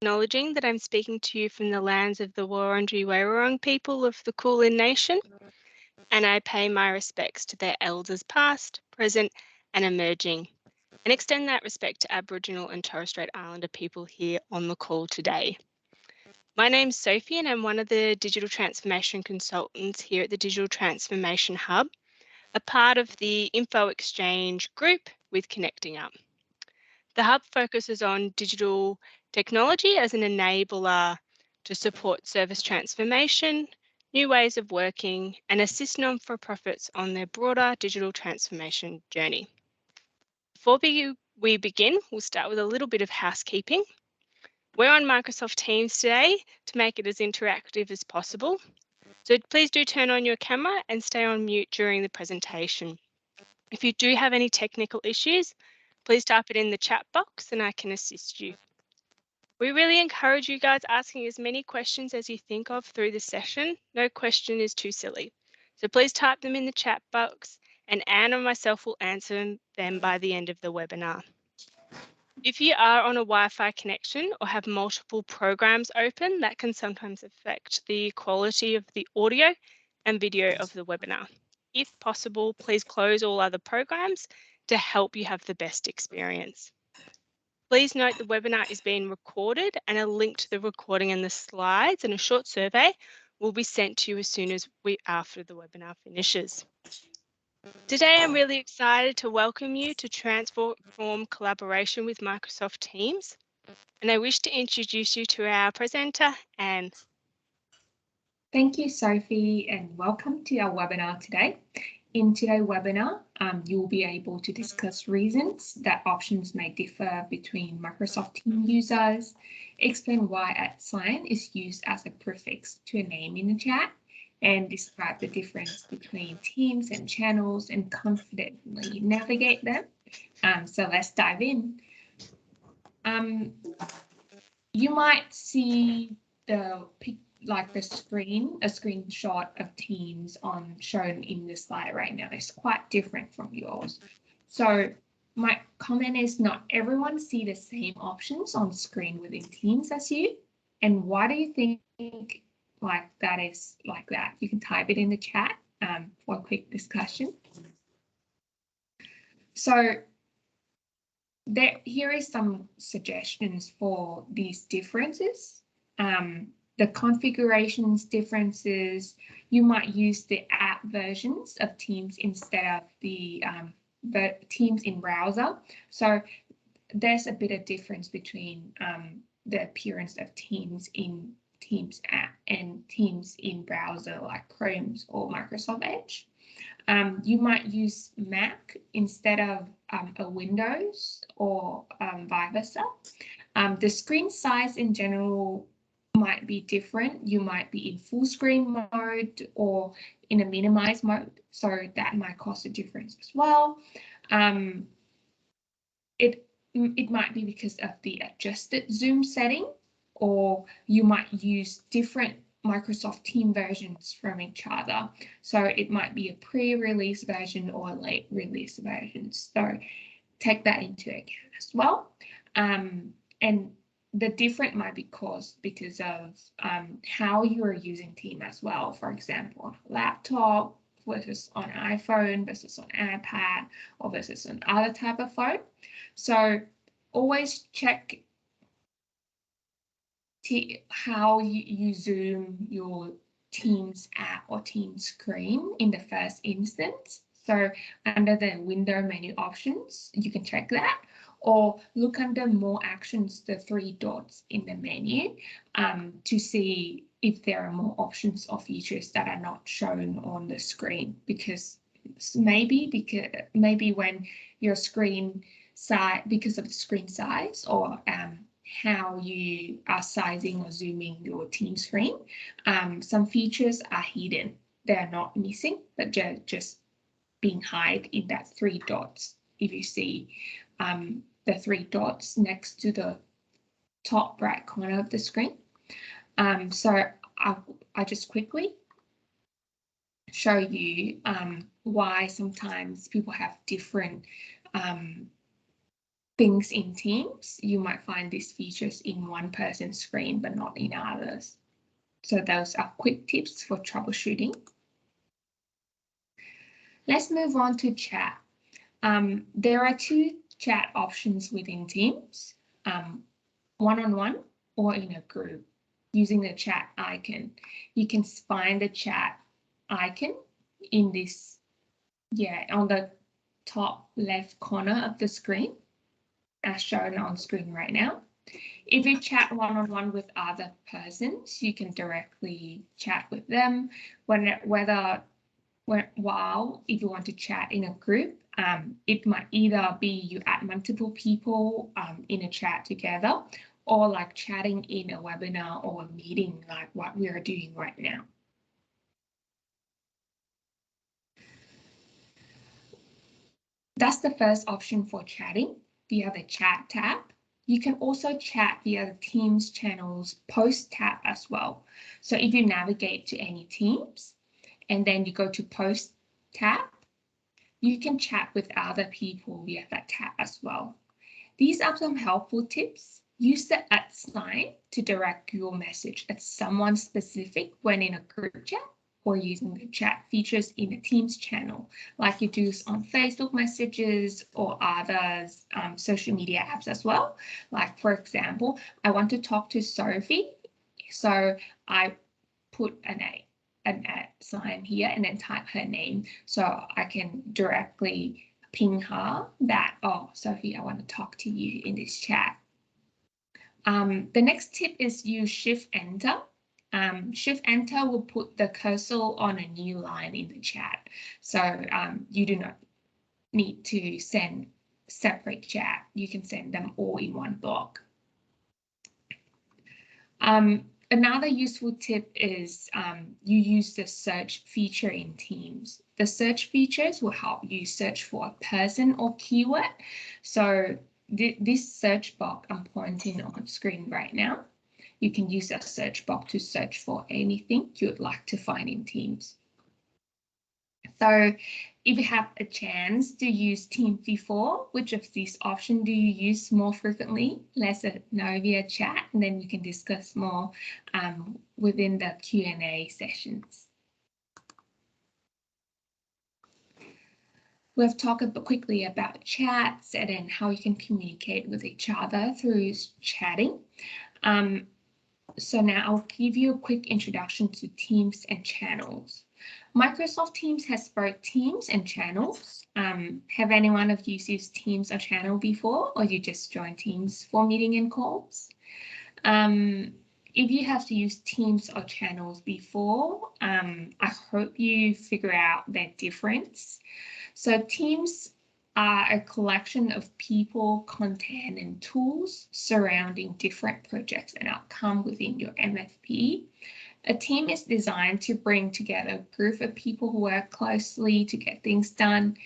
acknowledging that I'm speaking to you from the lands of the Wurundjeri Woi-wurrung people of the Kulin Nation, and I pay my respects to their elders past, present and emerging, and extend that respect to Aboriginal and Torres Strait Islander people here on the call today. My name's Sophie and I'm one of the digital transformation consultants here at the Digital Transformation Hub, a part of the Info Exchange group with Connecting Up. The Hub focuses on digital technology as an enabler to support service transformation, new ways of working, and assist non-for-profits on their broader digital transformation journey. Before we begin, we'll start with a little bit of housekeeping. We're on Microsoft Teams today to make it as interactive as possible. So please do turn on your camera and stay on mute during the presentation. If you do have any technical issues, please type it in the chat box and I can assist you. We really encourage you guys asking as many questions as you think of through the session. No question is too silly. So please type them in the chat box and Anne and myself will answer them by the end of the webinar. If you are on a Wi-Fi connection or have multiple programs open, that can sometimes affect the quality of the audio and video of the webinar. If possible, please close all other programs to help you have the best experience. Please note the webinar is being recorded and a link to the recording and the slides and a short survey will be sent to you as soon as after the webinar finishes. Today, I'm really excited to welcome you to Transform Collaboration with Microsoft Teams. And I wish to introduce you to our presenter, Anne. Thank you, Sophie, and welcome to our webinar today. In today's webinar, you'll be able to discuss reasons that options may differ between Microsoft Teams users, explain why @sign is used as a prefix to a name in the chat, and describe the difference between teams and channels and confidently navigate them. So let's dive in. You might see a screenshot of Teams shown in the slide right now. It's quite different from yours. So my comment is not everyone see the same options on screen within Teams as you. And why do you think that is like that? You can type it in the chat for a quick discussion. So here is some suggestions for these differences. The configurations differences, you might use the app versions of Teams instead of the Teams in browser. So there's a bit of difference between the appearance of Teams in Teams app and Teams in browser like Chrome or Microsoft Edge. You might use Mac instead of a Windows or vice versa. The screen size in general might be different. You might be in full screen mode or in a minimized mode, so that might cause a difference as well. It might be because of the adjusted zoom setting, or you might use different Microsoft Teams versions from each other. So it might be a pre-release version or a late release version. So take that into account as well. And the different might be caused because of how you are using Teams as well. For example, on a laptop versus on iPhone versus on iPad or versus on other type of phone. So always check how you zoom your Teams app or Teams screen in the first instance. So under the window menu options, you can check that, or look under more actions, the 3 dots in the menu, to see if there are more options or features that are not shown on the screen, because maybe when your screen size, because of the screen size or how you are sizing or zooming your Teams screen, some features are hidden. They're not missing, but just being hide in that 3 dots. If you see the 3 dots next to the top right corner of the screen. So I'll just quickly show you why sometimes people have different things in Teams, you might find these features in one person's screen, but not in others. So those are quick tips for troubleshooting. Let's move on to chat. There are two chat options within Teams, one-on-one or in a group. Using the chat icon, you can find the chat icon in this, on the top left corner of the screen, as shown on screen right now. If you chat one-on-one with other persons, you can directly chat with them. While if you want to chat in a group, it might either be you add multiple people in a chat together, or like chatting in a webinar or a meeting like what we are doing right now. That's the first option for chatting via the chat tab. You can also chat via the Teams channels post tab as well. So if you navigate to any Teams and then you go to post tab, you can chat with other people via that tab as well. These are some helpful tips. Use the @ sign to direct your message at someone specific when in a group chat, or using the chat features in the Teams channel, like you do on Facebook messages or other social media apps as well. Like, for example, I want to talk to Sophie, so I put an @ sign here and then type her name, so I can directly ping her that, oh, Sophie, I want to talk to you in this chat. The next tip is use Shift-Enter. Shift-Enter will put the cursor on a new line in the chat. So you do not need to send separate chat. You can send them all in one block. Another useful tip is you use the search feature in Teams. The search features will help you search for a person or keyword. So this search box I'm pointing on screen right now, you can use a search box to search for anything you'd like to find in Teams. So if you have a chance to use Teams before, which of these options do you use more frequently? Let us know via chat, and then we can discuss more within the Q&A sessions. We've talked quickly about chats and then how you can communicate with each other through chatting. So now I'll give you a quick introduction to Teams and channels. Microsoft Teams has both Teams and channels. Have any one of you used Teams or channel before, or you just joined Teams for meeting and calls? If you have to use Teams or channels before, I hope you figure out their difference. So Teams are a collection of people, content, and tools surrounding different projects and outcomes within your MFP. A team is designed to bring together a group of people who work closely to get things done.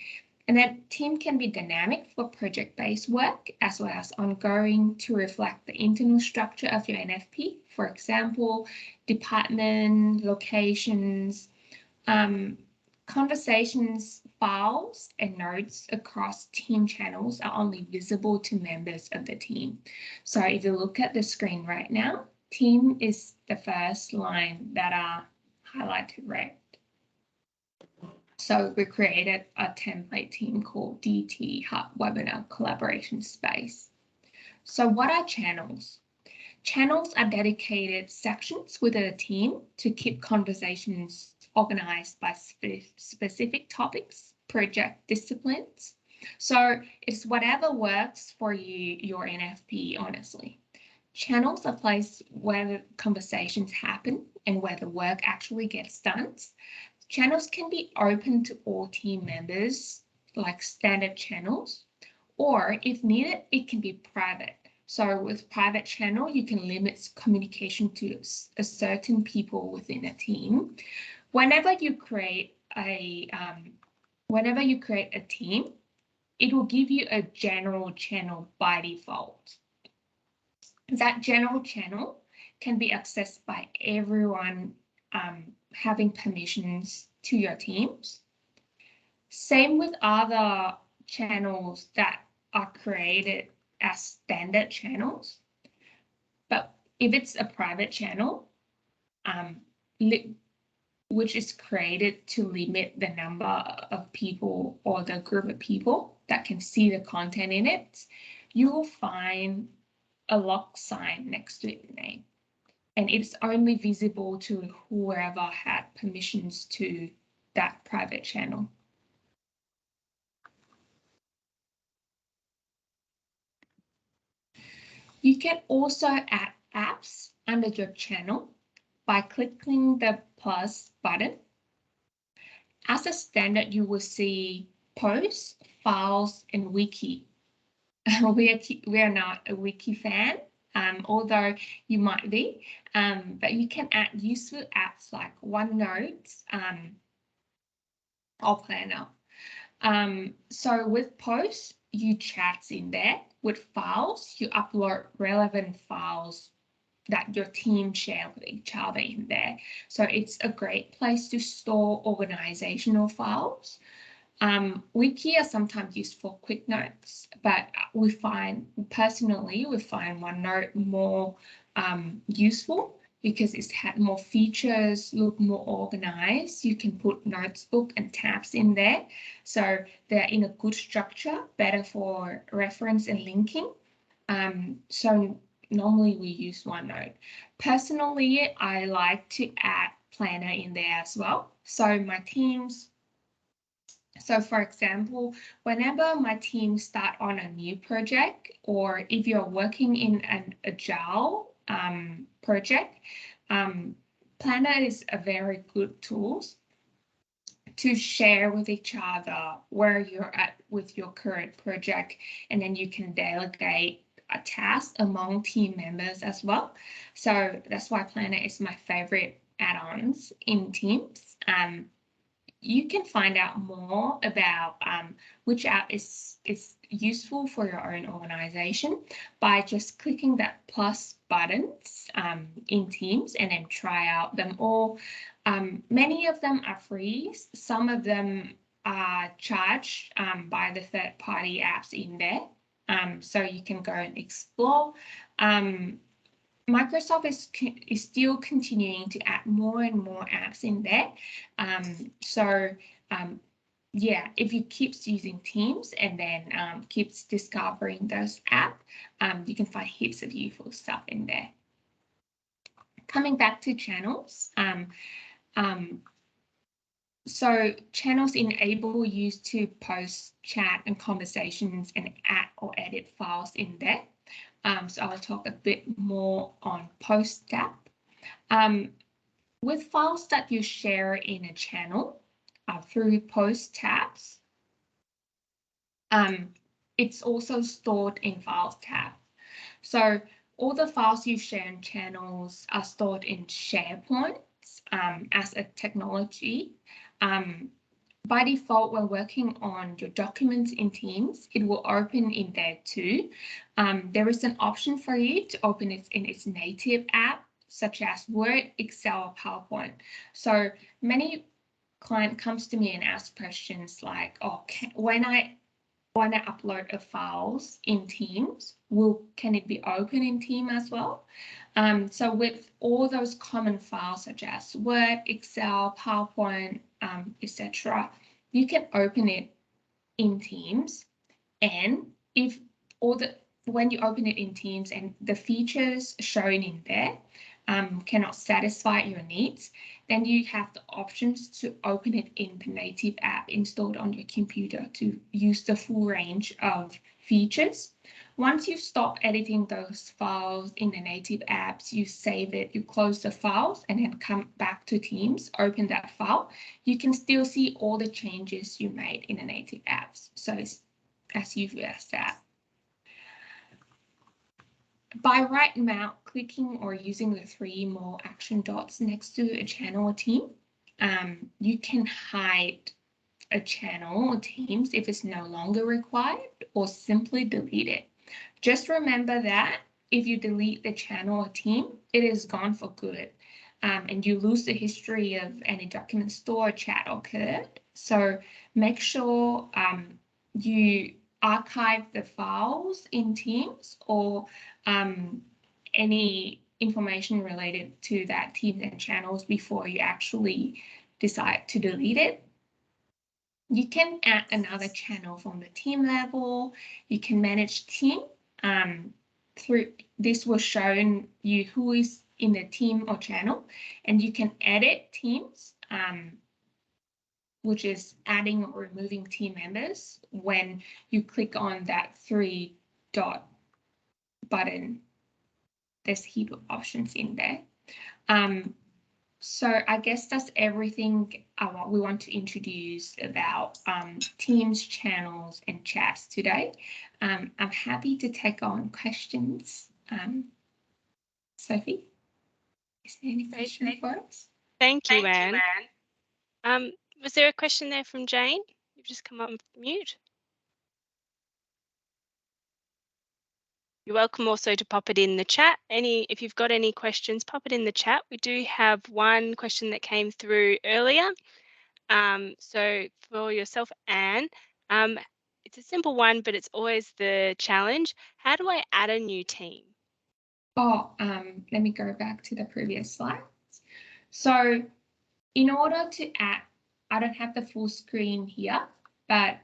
And that team can be dynamic for project-based work as well as ongoing to reflect the internal structure of your NFP. For example, department, locations, conversations, files, and notes across team channels are only visible to members of the team. So if you look at the screen right now, team is the first line that are highlighted red. So we created a template team called DT Hub Webinar Collaboration Space. So what are channels? Channels are dedicated sections within a team to keep conversations organized by specific topics, project disciplines. So it's whatever works for you, your NFP, honestly. Channels are places where conversations happen and where the work actually gets done. Channels can be open to all team members, like standard channels, or if needed, it can be private. So with private channel, you can limit communication to a certain people within a team. Whenever you create a team, it will give you a general channel by default. That general channel can be accessed by everyone having permissions to your teams. Same with other channels that are created as standard channels. But if it's a private channel, which is created to limit the number of people or the group of people that can see the content in it, you will find a lock sign next to its name. And it's only visible to whoever had permissions to that private channel. You can also add apps under your channel by clicking the plus button. As a standard, you will see posts, files, and wiki. We are not a wiki fan, although you might be, but you can add useful apps like OneNote or Planner. So with posts, you chat in there. With files, you upload relevant files that your team share with each other in there. So it's a great place to store organizational files. Wiki are sometimes used for quick notes, but personally, we find OneNote more useful because it's had more features, look more organized. You can put notebook and tabs in there. So they're in a good structure, better for reference and linking. So normally we use OneNote. Personally, I like to add Planner in there as well. So my teams, so for example, whenever my team start on a new project, or if you're working in an agile project, Planner is a very good tool to share with each other where you're at with your current project, and then you can delegate a task among team members as well. So that's why Planner is my favorite add-ons in Teams. You can find out more about which app is useful for your own organization by just clicking that plus buttons in Teams and then try out them all. Many of them are free. Some of them are charged by the third-party apps in there. So you can go and explore. Microsoft is still continuing to add more and more apps in there. Yeah, if you keep using Teams and then keeps discovering those apps, you can find heaps of useful stuff in there. Coming back to channels, so channels enable you to post chat and conversations and add or edit files in there. So I'll talk a bit more on post tab. With files that you share in a channel through post tabs, it's also stored in files tab. So all the files you share in channels are stored in SharePoint as a technology. By default, when working on your documents in Teams, it will open in there too. There is an option for you to open it in its native app, such as Word, Excel, or PowerPoint. So many clients comes to me and ask questions like, oh, when I upload a files in Teams, can it be open in Teams as well? So with all those common files such as Word, Excel, PowerPoint, etc., you can open it in Teams. And when you open it in Teams and the features shown in there cannot satisfy your needs, then you have the options to open it in the native app installed on your computer to use the full range of features. Once you stop editing those files in the native apps, you save it, you close the files, and then come back to Teams, open that file. You can still see all the changes you made in the native apps. So it's as easy as that. By right mouse clicking or using the 3 more action dots next to a channel or team, you can hide a channel or Teams if it's no longer required, or simply delete it. Just remember that if you delete the channel or team, it is gone for good, and you lose the history of any document stored, chat occurred. So make sure you archive the files in Teams or any information related to that team and channels before you actually decide to delete it. You can add another channel from the team level. You can manage team. Through this will show you who is in the team or channel, and you can edit teams, which is adding or removing team members when you click on that 3-dot button. There's a heap of options in there. So I guess that's everything we want to introduce about Teams, channels, and chats today. I'm happy to take on questions. Sophie, is there any question for us? Thank you, Anne. Was there a question there from Jane? You've just come up mute. You're welcome also to pop it in the chat. If you've got any questions, pop it in the chat. We do have one question that came through earlier. So for yourself, Anne, it's a simple one, but it's always the challenge. How do I add a new team? Oh, let me go back to the previous slide. So in order to add, I don't have the full screen here, but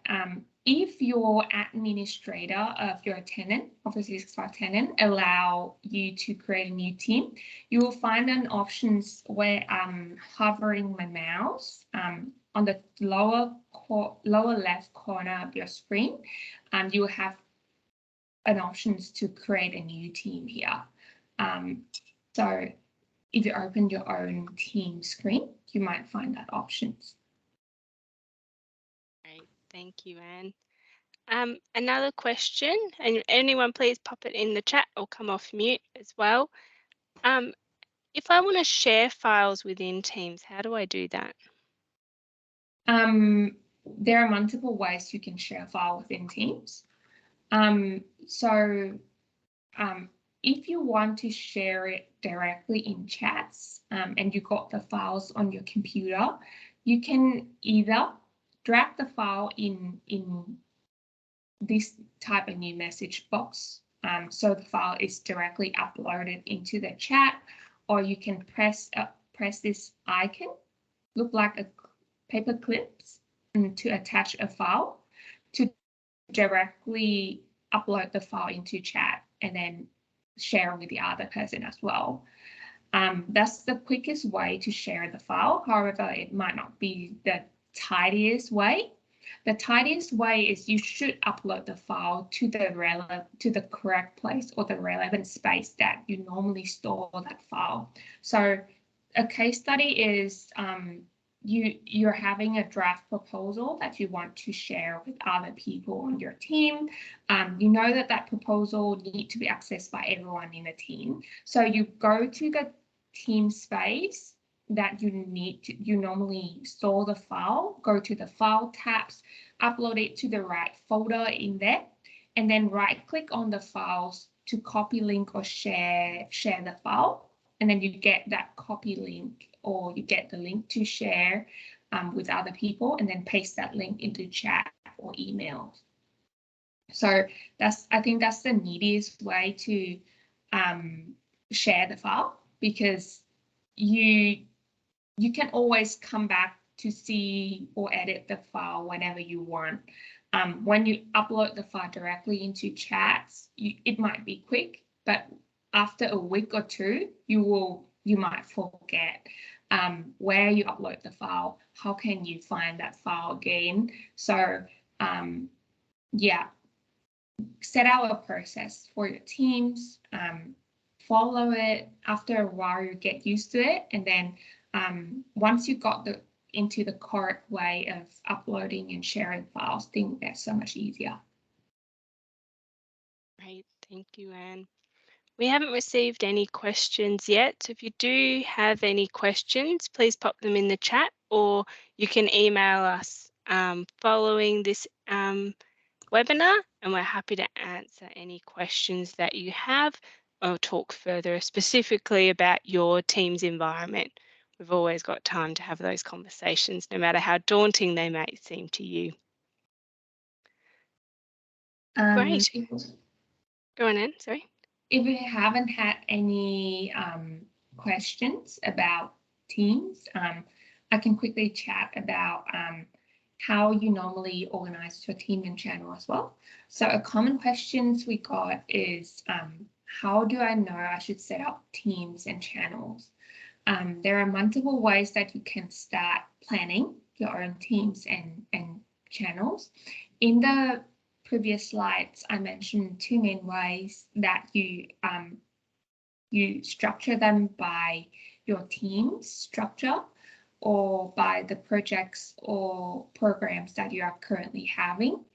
if your administrator of your tenant, Office 365 tenant, allow you to create a new team, you will find an options where I'm hovering my mouse on the lower left corner of your screen. You will have an options to create a new team here. So if you open your own team screen, you might find that options. Great, thank you, Anne. Another question, and anyone please pop it in the chat or come off mute as well. If I want to share files within Teams, how do I do that? There are multiple ways you can share a file within Teams. If you want to share it directly in chats and you got the files on your computer, you can either drag the file in this type of new message box. So the file is directly uploaded into the chat, or you can press this icon, look like a paper clips, to attach a file to directly upload the file into chat and then share with the other person as well. That's the quickest way to share the file. However, it might not be the tidiest way. The tidiest way is you should upload the file to the correct place or the relevant space that you normally store that file. So a case study is you're having a draft proposal that you want to share with other people on your team. You know that proposal needs to be accessed by everyone in the team. So you go to the team space that you normally store the file, go to the file tabs, upload it to the right folder in there, and then right click on the files to copy link or share the file. And then you get that copy link, or you get the link to share with other people, and then paste that link into chat or email. So I think that's the neatest way to share the file, because you can always come back to see or edit the file whenever you want. When you upload the file directly into chats, it might be quick, but after a week or two, you might forget where you upload the file. How can you find that file again? So yeah, set out a process for your teams, follow it. After a while, you get used to it, and then once you got into the correct way of uploading and sharing files, things get so much easier. Great, thank you, Anne. We haven't received any questions yet, so if you do have any questions, please pop them in the chat, or you can email us following this webinar, and we're happy to answer any questions that you have or talk further specifically about your team's environment. We've always got time to have those conversations, no matter how daunting they may seem to you. Great. If, Go on, Anne, sorry. if you haven't had any questions about Teams, I can quickly chat about how you normally organize your team and channel as well. So a common questions we got is, how do I know I should set up teams and channels? There are multiple ways that you can start planning your own teams and channels. In the previous slides, I mentioned two main ways that you structure them by your team's structure or by the projects or programs that you are currently having.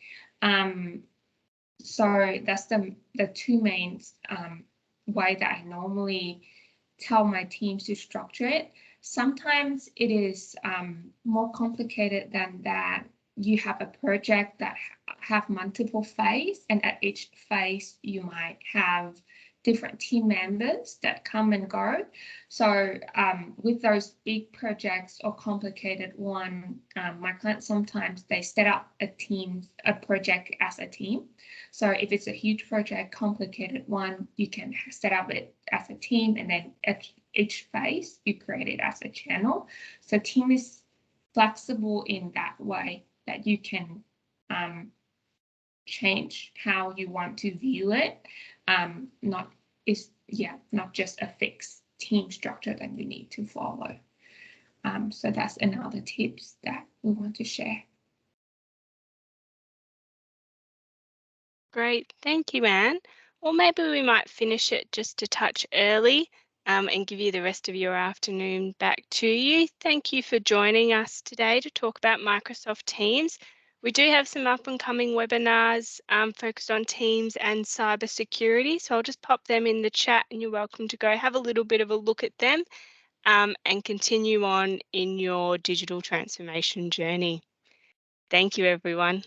So that's the two main way that I normally tell my teams to structure it. Sometimes it is more complicated than that. You have a project that have multiple phases, and at each phase you might have different team members that come and go. So with those big projects or complicated one, my clients sometimes they set up a project as a team. So if it's a huge project, complicated one, you can set up it as a team, and then at each phase you create it as a channel. So team is flexible in that way that you can change how you want to view it. Not just a fixed team structure that you need to follow. So that's another tips that we want to share. Great. Thank you, Anne. Or maybe we might finish it just a touch early and give you the rest of your afternoon back to you. Thank you for joining us today to talk about Microsoft Teams. We do have some up and coming webinars focused on Teams and cybersecurity. So I'll just pop them in the chat and you're welcome to go have a little bit of a look at them and continue on in your digital transformation journey. Thank you, everyone.